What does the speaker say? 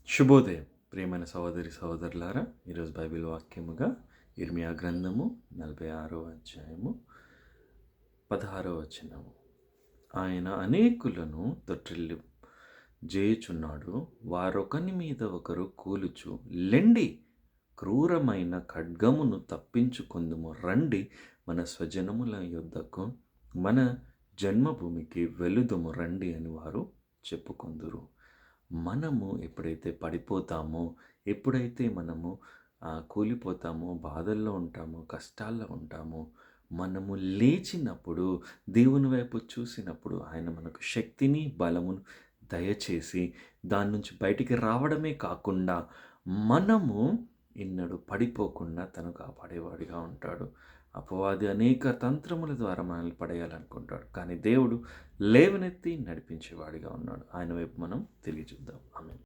శుభోదయం ప్రియమైన సహోదరి సహోదరులారా. ఈరోజు బైబిల్ వాక్యముగా ఇర్మియా గ్రంథము 46వ అధ్యాయము 16వ వచనము. ఆయన అనేకులను తొట్టిల్లు జేయుచున్నాడు, వారొకని మీద ఒకరు కూలుచు, లెండి క్రూరమైన ఖడ్గమును తప్పించుకొందుము, రండి మన స్వజనముల యొద్దకు, మన జన్మభూమికి వెలుదుము రండి అని వారు చెప్పుకొందురు. మనము ఎప్పుడైతే పడిపోతామో, ఎప్పుడైతే మనము కూలిపోతామో, బాధల్లో ఉంటామో, కష్టాల్లో ఉంటామో, మనము లేచినప్పుడు, దేవుని వైపు చూసినప్పుడు ఆయన మనకు శక్తిని, బలమును దయచేసి దాని నుంచి బయటికి రావడమే కాకుండా మనము ఎన్నడూ పడిపోకుండా తను కాపాడేవాడిగా ఉంటాడు. అపవాది అనేక తంత్రముల ద్వారా మనల్ని పడేయాలనుకుంటాడు, కానీ దేవుడు లేవనెత్తి నడిపించేవాడిగా ఉన్నాడు. ఆయన వైపు మనం తిరిగి చూద్దాం.